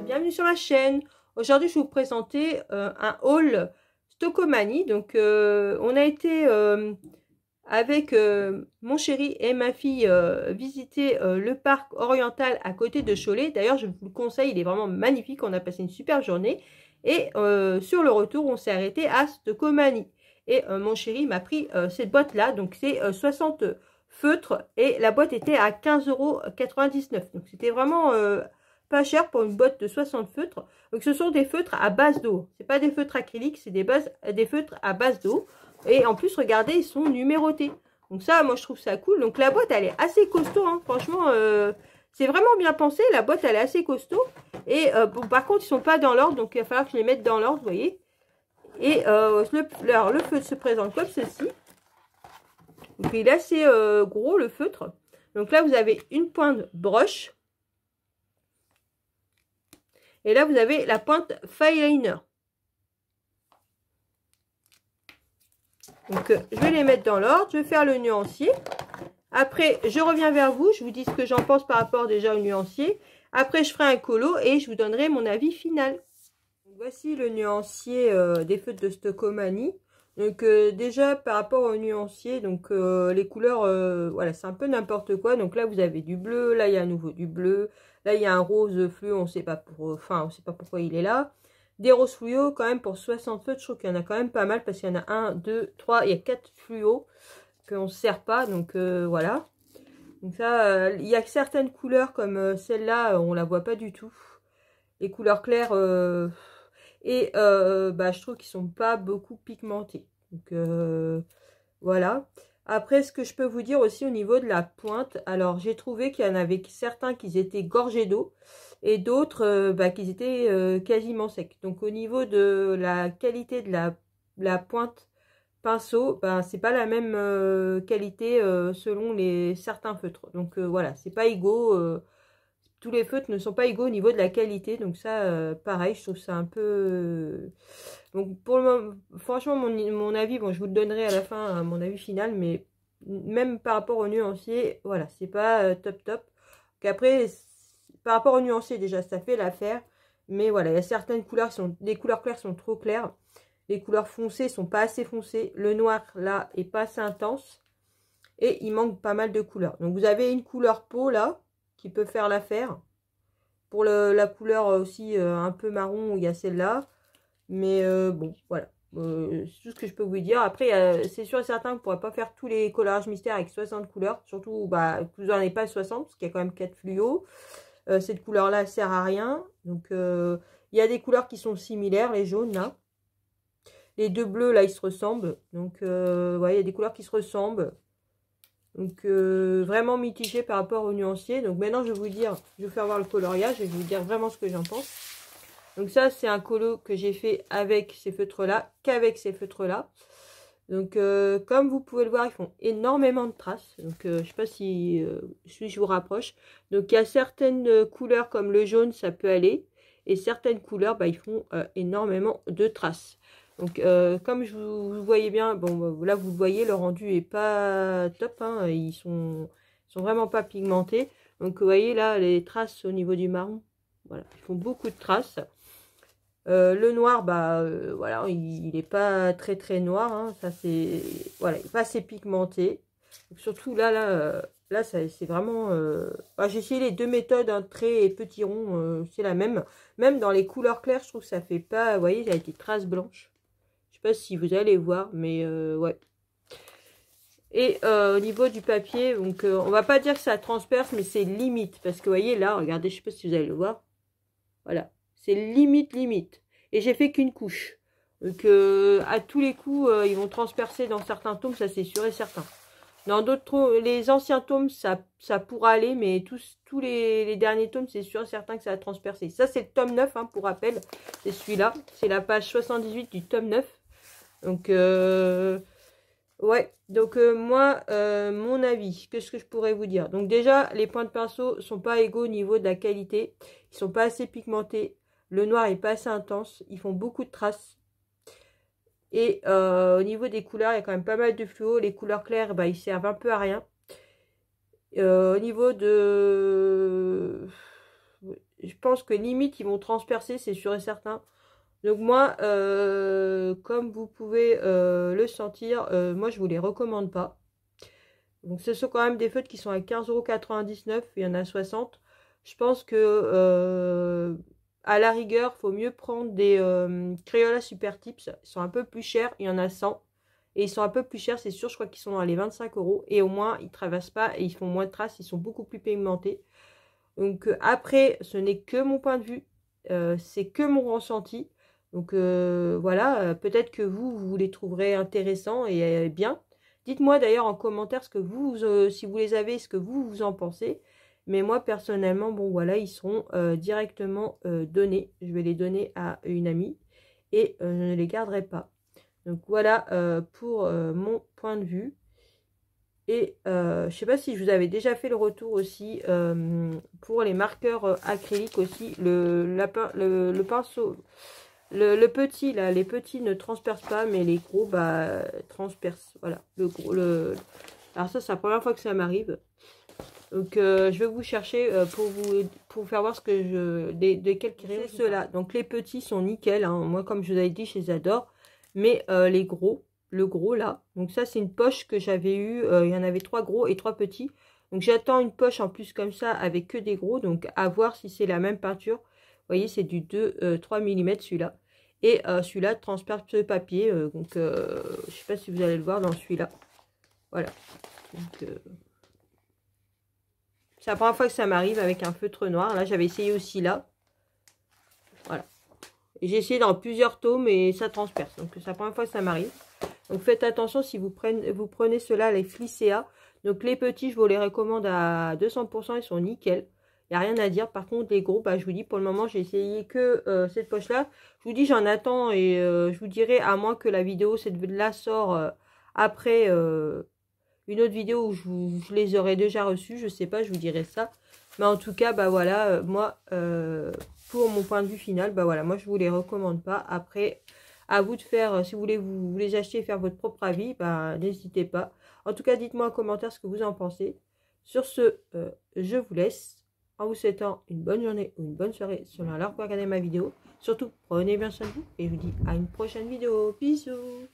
bienvenue sur ma chaîne. Aujourd'hui je vais vous présenter un haul Stockomanie. Donc on a été avec mon chéri et ma fille visiter le parc oriental à côté de Cholet. D'ailleurs je vous le conseille, il est vraiment magnifique, on a passé une super journée. Et sur le retour on s'est arrêté à Stockomanie. Et mon chéri m'a pris cette boîte là, donc c'est 60 feutres et la boîte était à 15,99 €. Donc c'était vraiment pas cher pour une boîte de 60 feutres. Donc ce sont des feutres à base d'eau. C'est pas des feutres acryliques, c'est des feutres à base d'eau. Et en plus, regardez, ils sont numérotés. Donc ça, moi je trouve ça cool. Donc la boîte, elle est assez costaud, hein. Franchement, c'est vraiment bien pensé. La boîte, elle est assez costaud. Et bon, par contre, ils sont pas dans l'ordre, donc il va falloir que je les mette dans l'ordre, vous voyez. Et le feutre se présente comme ceci. Donc il est assez gros le feutre. Donc là vous avez une pointe brush. Et là vous avez la pointe fineliner. Donc je vais les mettre dans l'ordre. Je vais faire le nuancier. Après je reviens vers vous. Je vous dis ce que j'en pense par rapport déjà au nuancier. Après je ferai un colo et je vous donnerai mon avis final. Donc, voici le nuancier des feutres de Stockomanie. Donc déjà par rapport au nuancier, donc les couleurs, voilà, c'est un peu n'importe quoi. Donc là vous avez du bleu, là il y a à nouveau du bleu, là il y a un rose fluo, on sait pas on sait pas pourquoi il est là. Des roses fluo quand même pour 60 feutres, je trouve qu'il y en a quand même pas mal parce qu'il y en a 1, 2, 3, il y a 4 fluo qu'on ne sert pas, donc voilà. Donc ça, il y a certaines couleurs comme celle-là, on la voit pas du tout. Les couleurs claires. Je trouve qu'ils sont pas beaucoup pigmentés. Donc voilà. Après, ce que je peux vous dire aussi au niveau de la pointe, alors j'ai trouvé qu'il y en avait certains qui étaient gorgés d'eau et d'autres qui étaient quasiment secs. Donc au niveau de la qualité de la pointe pinceau, c'est pas la même qualité selon certains feutres. Donc voilà, c'est pas égaux. Tous les feutres ne sont pas égaux au niveau de la qualité, donc ça pareil, je trouve ça un peu donc pour le moment, franchement mon avis, bon je vous le donnerai à la fin, mon avis final, mais même par rapport au nuancier, voilà, c'est pas top. Donc après par rapport au nuancier déjà ça fait l'affaire, mais voilà, il y a certaines couleurs les couleurs claires sont trop claires, les couleurs foncées sont pas assez foncées, le noir là est pas assez intense et il manque pas mal de couleurs. Donc vous avez une couleur peau là qui peut faire l'affaire. Pour la couleur aussi un peu marron, il y a celle-là. Mais bon, voilà. C'est tout ce que je peux vous dire. Après, c'est sûr et certain que vous ne pourrez pas faire tous les coloriages mystères avec 60 couleurs. Surtout que vous n'en avez pas 60, parce qu'il y a quand même 4 fluos. Cette couleur-là ne sert à rien. Donc, il y a des couleurs qui sont similaires, les jaunes, là. Les deux bleus, là, ils se ressemblent. Donc, ouais, il y a des couleurs qui se ressemblent. Donc vraiment mitigé par rapport au nuancier. Donc maintenant je vais vous faire voir le coloriage et je vais vous dire vraiment ce que j'en pense. Donc ça c'est un colo que j'ai fait avec ces feutres là, qu'avec ces feutres là. Donc comme vous pouvez le voir, ils font énormément de traces. Donc je sais pas si je vous rapproche. Donc il y a certaines couleurs comme le jaune, ça peut aller. Et certaines couleurs, ils font énormément de traces. Donc comme vous voyez bien, bon là vous le voyez, le rendu est pas top, hein, ils sont vraiment pas pigmentés. Donc vous voyez là les traces au niveau du marron, voilà, ils font beaucoup de traces. Le noir, voilà, il est pas très noir, hein, ça c'est, voilà, il est pas assez pigmenté. Donc, surtout là c'est vraiment, j'ai essayé les deux méthodes, hein, trait et petit rond, c'est la même. Même dans les couleurs claires, je trouve que ça fait pas, vous voyez, il y a des traces blanches. Je sais pas si vous allez voir, mais ouais. Et au niveau du papier, donc on va pas dire que ça transperce, mais c'est limite. Parce que vous voyez là, regardez, je sais pas si vous allez le voir. Voilà, c'est limite. Et j'ai fait qu'une couche. Donc à tous les coups, ils vont transpercer dans certains tomes, ça c'est sûr et certain. Dans d'autres, les anciens tomes, ça pourra aller, mais tous les derniers tomes, c'est sûr et certain que ça va transpercer. Ça c'est le tome 9, hein, pour rappel, c'est celui-là. C'est la page 78 du tome 9. Donc, ouais. Donc, moi, mon avis, qu'est-ce que je pourrais vous dire? Donc, déjà, les points de pinceau sont pas égaux au niveau de la qualité. Ils sont pas assez pigmentés. Le noir est pas assez intense. Ils font beaucoup de traces. Et au niveau des couleurs, il y a quand même pas mal de fluo. Les couleurs claires, ils servent un peu à rien. Au niveau de... je pense que limite, ils vont transpercer, c'est sûr et certain. Donc moi, comme vous pouvez le sentir, moi, je vous les recommande pas. Donc ce sont quand même des feutres qui sont à 15,99 €, il y en a 60. Je pense que à la rigueur, il faut mieux prendre des Crayola Super Tips. Ils sont un peu plus chers, il y en a 100. Et ils sont un peu plus chers, c'est sûr, je crois qu'ils sont dans les 25 €. Et au moins, ils ne traversent pas et ils font moins de traces, ils sont beaucoup plus pigmentés. Donc après, ce n'est que mon point de vue, c'est que mon ressenti. Donc voilà, peut-être que vous les trouverez intéressants et bien. Dites-moi d'ailleurs en commentaire ce que si vous les avez, ce que vous en pensez. Mais moi personnellement, bon voilà, ils seront directement donnés. Je vais les donner à une amie et je ne les garderai pas. Donc voilà pour mon point de vue. Et je sais pas si je vous avais déjà fait le retour aussi pour les marqueurs acryliques aussi. Le pinceau, le petit là, les petits ne transpercent pas, mais les gros bah transpercent. Voilà, alors ça c'est la première fois que ça m'arrive. Donc je vais vous chercher pour faire voir ce que desquels qui restent ceux-là. Donc les petits sont nickel, hein. Moi comme je vous avais dit, je les adore. Mais les gros, le gros là, donc ça c'est une poche que j'avais eu, il y en avait 3 gros et 3 petits. Donc j'attends une poche en plus comme ça avec que des gros, donc à voir si c'est la même peinture. Vous voyez, c'est du 3 mm celui-là. Et celui-là transperce ce papier, donc je sais pas si vous allez le voir dans celui-là. Voilà. Donc c'est la première fois que ça m'arrive avec un feutre noir. Là j'avais essayé aussi là. Voilà. J'ai essayé dans plusieurs tomes et ça transperce. Donc c'est la première fois que ça m'arrive. Donc faites attention si vous prenez ceux-là, les Flicea. Donc les petits, je vous les recommande à 200%, ils sont nickel. Il n'y a rien à dire. Par contre, les gros, bah, je vous dis, pour le moment, j'ai essayé que cette poche-là. Je vous dis, j'en attends et je vous dirai, à moins que la vidéo, cette là sort après une autre vidéo où je les aurais déjà reçus. Je sais pas, je vous dirai ça. Mais en tout cas, bah voilà, moi, pour mon point de vue final, bah voilà, moi, je vous les recommande pas. Après, à vous de faire, si vous voulez vous les acheter et faire votre propre avis, bah n'hésitez pas. En tout cas, dites-moi en commentaire ce que vous en pensez. Sur ce, je vous laisse en vous souhaitant une bonne journée ou une bonne soirée selon l'heure pour regarder ma vidéo. Surtout, prenez bien soin de vous et je vous dis à une prochaine vidéo. Bisous.